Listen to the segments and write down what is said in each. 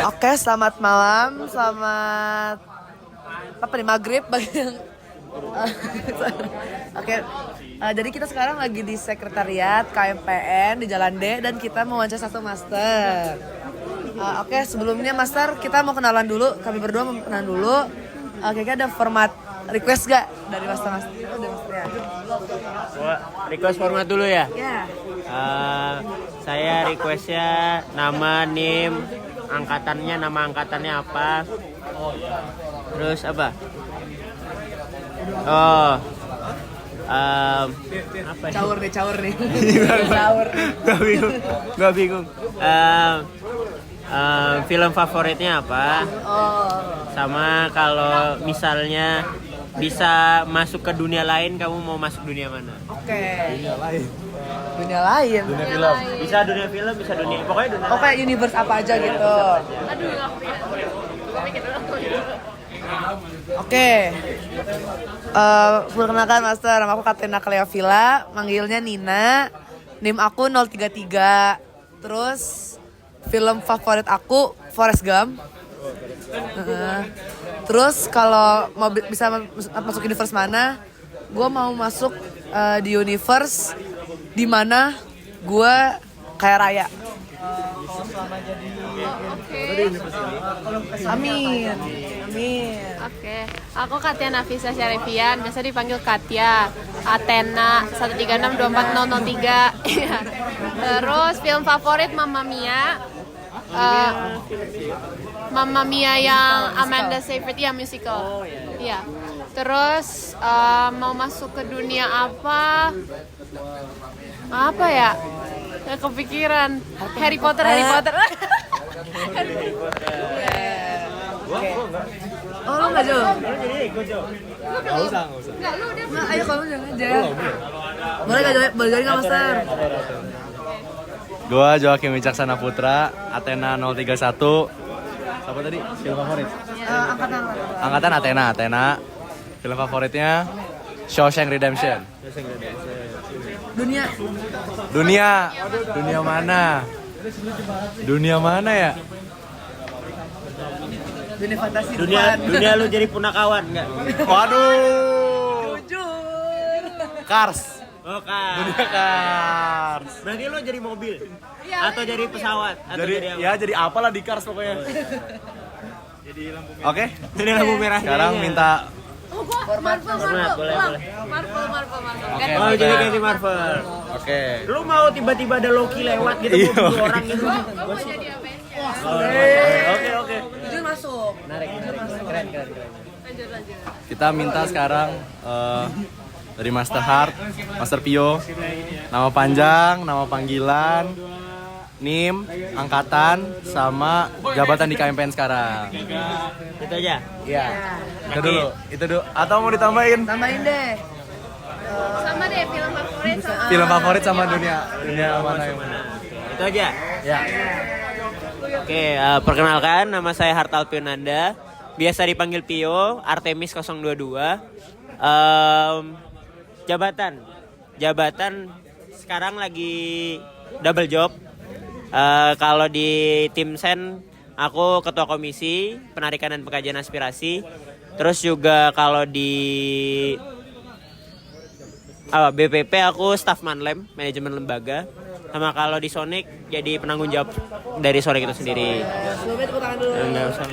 Oke, selamat malam, selamat apa nih maghrib bagi yang Oke, jadi kita sekarang lagi di sekretariat KMPN di Jalan D dan kita mau wawancara satu master. Oke, sebelumnya master kita mau kenalan dulu, kami berdua mau kenalan dulu. Kayaknya ada format request gak dari master-master? Itu dari master ya. Request format dulu ya? Iya. Saya requestnya nama, NIM, nama angkatannya apa? Terus apa? Apa ya? Caur nih. Caur nih. Gak bingung. Film favoritnya apa? Sama kalau misalnya bisa masuk ke dunia lain, kamu mau masuk dunia mana? Oke. Dunia lain. Dunia lain. Dunia film. Bisa dunia film, bisa dunia, pokoknya dunia. Oke, universe apa aja gitu. Oke. Perkenalkan master, nama aku Katrina Cleovilla, manggilnya Nina. NIM aku 033. Terus film favorit aku Forrest Gump. Terus kalau mau bisa masuk universe mana, gue mau masuk di universe di mana gue kayak Raya. Amin. Oke, aku Katia Nafisa Syarifian, biasa dipanggil Katia. Athena 1362403. Iya. Terus film favorit Mamma Mia. Mamma Mia yang Amanda Seyfried, ya musical. Iya. Terus mau masuk ke dunia apa? Apa ya? Gak kepikiran. Harry Potter. Oh, lu nggak Jo? Nggak usah. Enggak, lu udah. Nah, ayo kamu jangan aja. Boleh nggak master? Gua Joakim Wicaksana Putra, Athena 031. Siapa tadi? Film favorit? Angkatan Athena. Film favoritnya Shawshank Redemption. Dunia mana? Dunia mana ya? Dunia fantasi. Dunia lu jadi punakawan enggak? Waduh. Jujur. Cars. Oh, kan. Dunia Cars. Berarti lu jadi mobil? Atau jadi pesawat? Atau jadi apa? Ya jadi apalah di Cars pokoknya. Oke. Jadi lampu merah. Sekarang minta Marvel. boleh. Marvel. Oke. Oh, jadi ganti Marvel. Oke. Lu mau tiba-tiba ada Loki lewat gitu, Iya. mau bunuh orang gitu? Mau jadi Avengers. Oke. Jujur masuk. Keren. Lanjut. Kita minta sekarang dari Master Heart, Master Pio, nama panjang, nama panggilan, NIM, angkatan, sama jabatan di KMPN sekarang. Itu aja. Iya. Itu dulu. Atau mau ditambahin? Tambahin deh. Sama deh film favorit sama. Film favorit sama dunia mana yang mana? Itu aja. Ya. Oke, perkenalkan nama saya Hartal Pionanda. Biasa dipanggil Pio, Artemis 022. Jabatan sekarang lagi double job. Kalau di tim Sen aku ketua komisi penarikan dan pengkajian aspirasi. Terus juga kalau di BPP aku staf Manlem, manajemen lembaga. Sama kalau di Sonic jadi penanggung jawab dari Sonic itu sendiri. Sebelumnya tepuk tangan dulu. Enggak usah.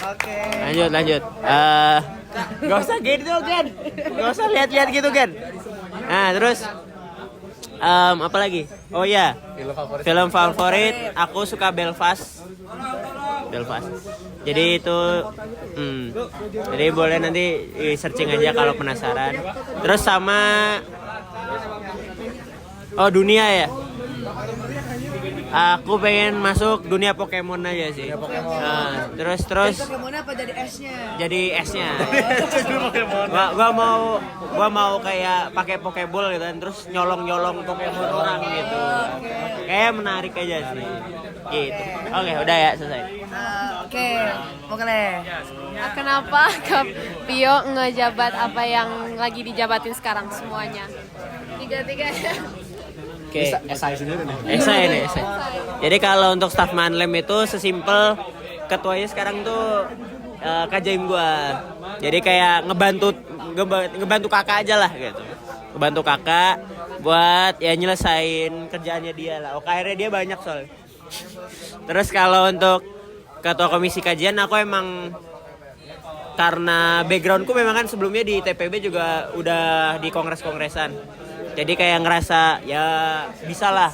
Oke. Lanjut. Gak usah gitu Gen. Gak usah lihat-lihat gitu Gen. Nah terus apa lagi? Oh iya, film favorit aku suka Belfast. Jadi itu jadi boleh nanti searching aja kalau penasaran. Terus sama dunia ya. Aku pengen masuk dunia Pokemon aja sih. Terus Pokemonnya apa jadi S-nya? jadi S-nya. Gua mau kayak pakai Pokeball gitu kan, terus nyolong Pokemon orang gitu. Kayak menarik aja sih. Gitu. Oke, udah ya selesai. Oke. Boleh. Kenapa Kak Pio ngejabat apa yang lagi dijabatin sekarang semuanya? Tiga ya. Oke. Esai sendiri nih. Esai nih, esai. Jadi kalau untuk staff Manlem itu sesimpel ketuanya sekarang tuh Kak Jaim gua. Jadi kayak ngebantu kakak aja lah gitu. Ngebantu kakak buat ya nyelesain kerjaannya dia lah. OKR-nya dia banyak soalnya. Terus kalau untuk ketua komisi kajian aku emang karena backgroundku memang kan sebelumnya di TPB juga udah di kongres-kongresan. Jadi kayak ngerasa ya bisa lah.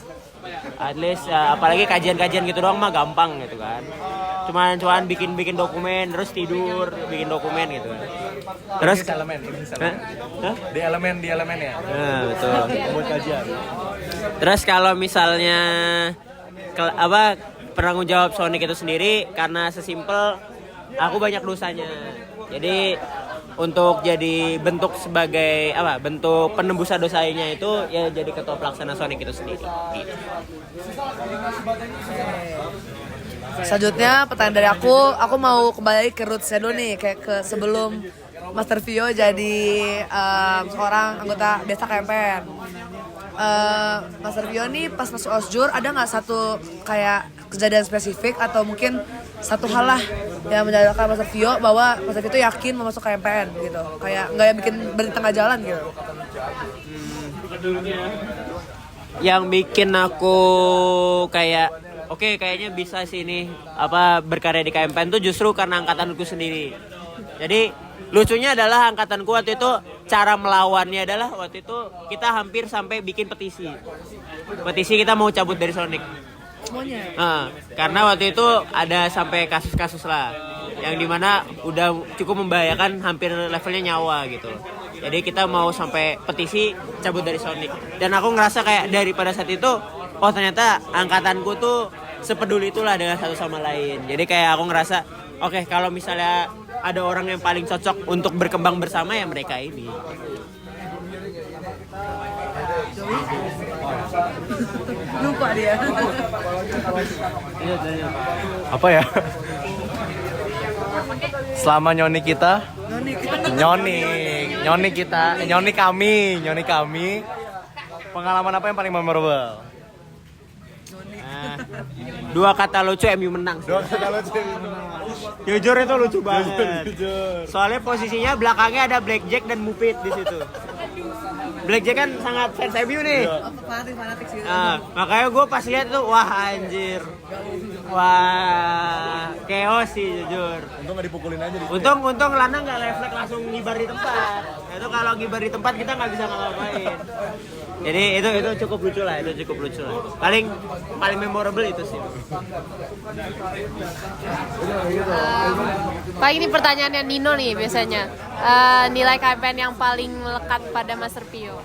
At least apalagi kajian-kajian gitu doang mah gampang gitu kan. Cuman bikin dokumen terus tidur, bikin dokumen gitu kan. Terus elemen. Hah? Di elemen ya. Nah, betul. Buat kajian. Terus kalau misalnya penanggung jawab Sonic itu sendiri karena sesimpel aku banyak dosanya. Jadi untuk jadi bentuk sebagai bentuk penembusan dosanya itu ya jadi ketua pelaksana Sonic itu sendiri. Gitu. Selanjutnya pertanyaan dari aku mau kembali ke roots-nya dulu nih, kayak ke sebelum Master Vio jadi seorang anggota biasa KMPN. Master Vio nih pas masuk Osjur ada nggak satu kayak kejadian spesifik atau mungkin satu hal lah yang menjadikan Master Vio bahwa Master Vio itu yakin mau masuk KMPN gitu, kayak nggak yang bikin berhenti tengah jalan gitu. Yang bikin aku kayak oke, kayaknya bisa sih ini berkarya di KMPN tuh justru karena angkatanku sendiri. Jadi lucunya adalah angkatanku waktu itu cara melawannya adalah waktu itu kita hampir sampai bikin petisi. Petisi kita mau cabut dari Sonic. Semuanya. Karena waktu itu ada sampai kasus-kasus lah yang dimana udah cukup membahayakan, hampir levelnya nyawa gitu. Jadi kita mau sampai petisi cabut dari Sonic. Dan aku ngerasa kayak daripada saat itu, oh ternyata angkatanku tuh sepeduli itulah dengan satu sama lain. Jadi kayak aku ngerasa oke, kalau misalnya ada orang yang paling cocok untuk berkembang bersama ya mereka ini. Lupa dia. Apa ya? Selama nyoni kita, nyoni kami. Pengalaman apa yang paling memorable? Dua kata lucu MU menang. Jujur itu lucu banget. Soalnya posisinya belakangnya ada Blackjack dan Mupit di situ. Blackjack kan sangat fans MU nih. Fanatik sih. Makanya gue pas lihat tuh wah anjir. Wah, chaos sih jujur. Untung nggak dipukulin aja di Untung Lana nggak refleks langsung ngibar di tempat. Itu kalau ngibar di tempat kita nggak bisa ngapa-ngapain. Jadi itu cukup lucu lah, Paling memorable itu sih. Pak, ini pertanyaannya Nino nih biasanya. Nilai KMPN yang paling melekat pada Master Pio.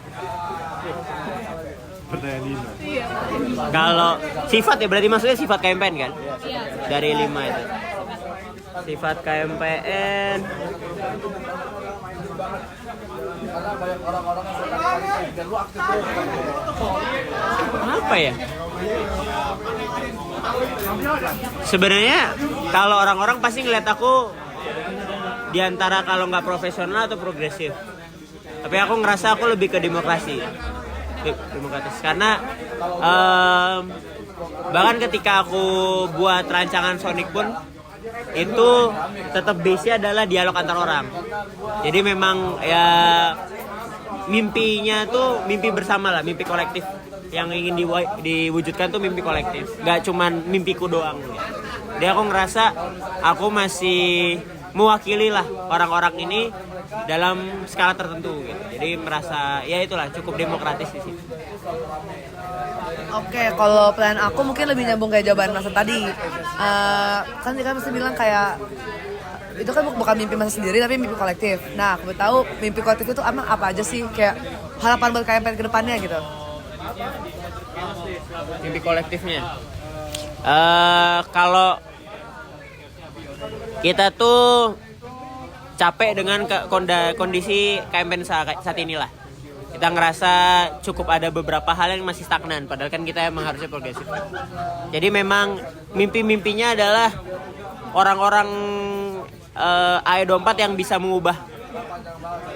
Pertanyaan Dino. Kalau sifat ya berarti maksudnya sifat KMPN kan? Iya. Dari 5 itu. Sifat KMPN. Apa ya? Sebenarnya kalau orang-orang pasti ngeliat aku di antara kalau nggak profesional atau progresif. Tapi aku ngerasa aku lebih ke demokratis karena bahkan ketika aku buat rancangan Sonic pun itu tetap base-nya adalah dialog antar orang. Jadi memang ya mimpinya tuh mimpi bersama lah, mimpi kolektif yang ingin diwujudkan tuh mimpi kolektif, gak cuman mimpiku doang. Jadi aku ngerasa aku masih mewakili lah orang-orang ini dalam skala tertentu gitu. Jadi merasa ya itulah cukup demokratis di sini. Oke, kalau plan aku mungkin lebih nyambung kayak jawaban Mas tadi. Kan dia kan mesti bilang kayak itu kan bukan mimpi Mas sendiri tapi mimpi kolektif. Nah, aku tahu mimpi kolektif itu emang apa aja sih, kayak harapan buat KMPN ke depannya gitu. Mimpi kolektifnya. Kalau kita tuh capek dengan kondisi KMPN saat inilah. Kita ngerasa cukup ada beberapa hal yang masih stagnan, padahal kan kita emang harusnya progresif. Jadi memang mimpi-mimpinya adalah orang-orang AE24 yang bisa mengubah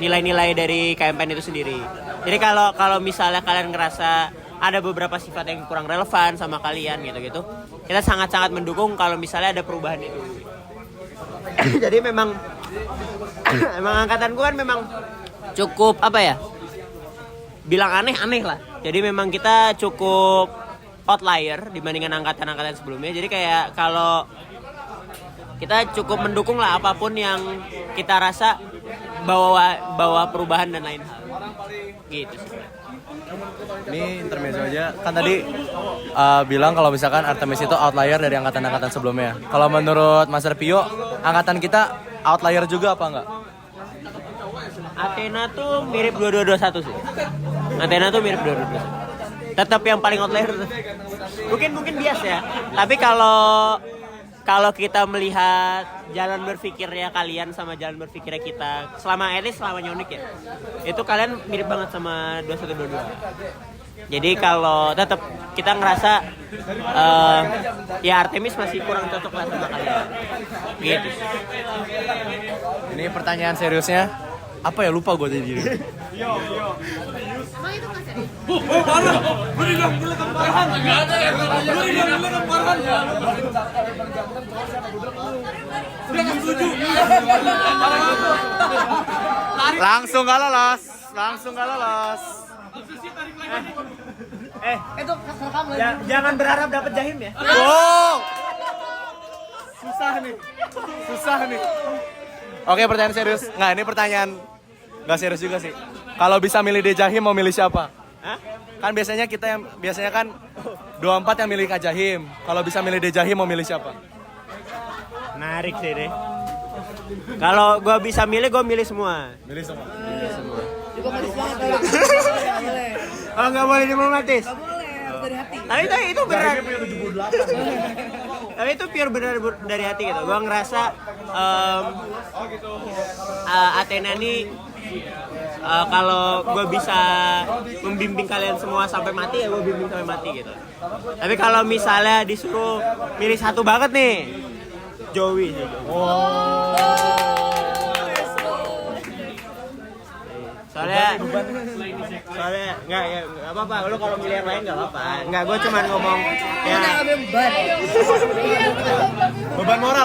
nilai-nilai dari KMPN itu sendiri. Jadi kalau misalnya kalian ngerasa ada beberapa sifat yang kurang relevan sama kalian gitu-gitu, kita sangat-sangat mendukung kalau misalnya ada perubahan itu. Jadi memang emang angkatan gue kan memang cukup apa ya, bilang aneh-aneh lah. Jadi memang kita cukup outlier dibandingkan angkatan-angkatan sebelumnya. Jadi kayak kalau kita cukup mendukung lah apapun yang kita rasa bawa perubahan dan lain hal. Gitu sih. Ini intermezzo aja. Kan tadi bilang kalau misalkan Artemis itu outlier dari angkatan-angkatan sebelumnya. Kalau menurut Master Pio, angkatan kita outlier juga apa enggak? Athena tuh mirip 2221 sih. Athena tuh mirip 2221. Tetap yang paling outlier. Mungkin bias ya. Tapi kalau kita melihat jalan berpikirnya kalian sama jalan berpikirnya kita selama Nyonik ya, itu kalian mirip banget sama 2122. Jadi kalau tetap kita ngerasa ya Artemis masih kurang cocok lah sama kalian. Gitu. Ini pertanyaan seriusnya. Apa ya, lupa gue tadi. Emang itu nggak serius? Langsung gak lolos. Itu rekam lagi. Jangan berharap dapat jahim ya. Wow. Susah nih. Oke, pertanyaan serius. Nggak, ini pertanyaan nggak serius juga sih. Kalau bisa milih Dejahim mau milih siapa? Hah? Kan biasanya kan 24 yang milih Kak Jahim. Kalau bisa milih Dejahim mau milih siapa? Menarik sih deh. Kalau gue bisa milih, gue milih semua. Milih semua. Diplomatis banget. Nggak boleh. Oh, nggak boleh diplomatis. Nggak boleh, harus dari hati. Tapi itu benar. Tapi itu pure benar dari hati gitu. Gue ngerasa Athena ini kalau gue bisa membimbing kalian semua sampai mati, ya gue bimbing sampai mati gitu. Tapi kalau misalnya disuruh milih satu banget nih, Joey sih. Soalnya nggak apa-apa. Lu kalau milih yang lain nggak apa-apa. Nggak, gue cuma ngomong ya. Beban moral.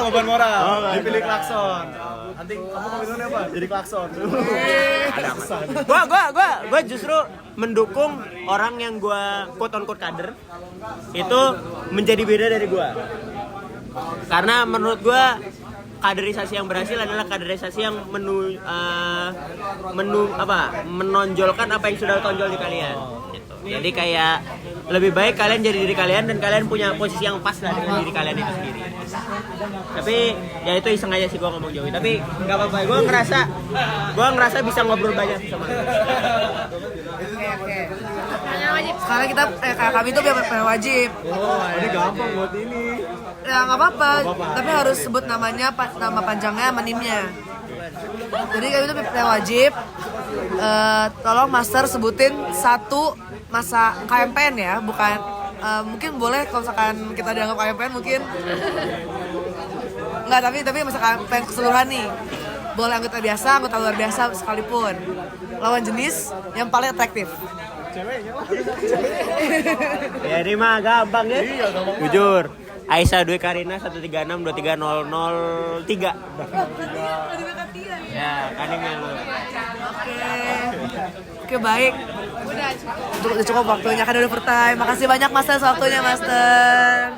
Oh, Dipilih klakson. Nanti kamu komitmennya apa? Jadi klakson. Gua justru mendukung orang yang gua quote on quote kader itu menjadi beda dari gua. Karena menurut gua kaderisasi yang berhasil adalah kaderisasi yang menonjolkan apa yang sudah tonjol di kalian. Gitu. Jadi kayak lebih baik kalian jadi diri kalian dan kalian punya posisi yang pas lah dengan diri kalian itu sendiri. Tapi ya itu iseng aja sih gue ngomong Joey. Tapi nggak apa-apa. Gue ngerasa bisa ngobrol banyak sama dia. Oke. Pertanyaan wajib. Sekarang kita kami itu biar wajib. Ini gampang buat ini. Ya nggak apa-apa, tapi harus sebut namanya, nama panjangnya, sama nimnya. Jadi kami itu yang wajib. Tolong Master sebutin satu masa KMPN ya, bukan mungkin boleh kalau misalkan kita dianggap KMPN mungkin nggak, tapi masa KMPN keseluruhan nih. Boleh anggota biasa, anggota luar biasa sekalipun. Lawan jenis yang paling atraktif. Ya ini mah gampang ya. Jujur. Aisyah Dwi Karina 136230003. Ya, kaningnya lu. Oke, baik. Udah cukup. Cukup waktunya kan udah per time. Makasih banyak Master waktunya Master.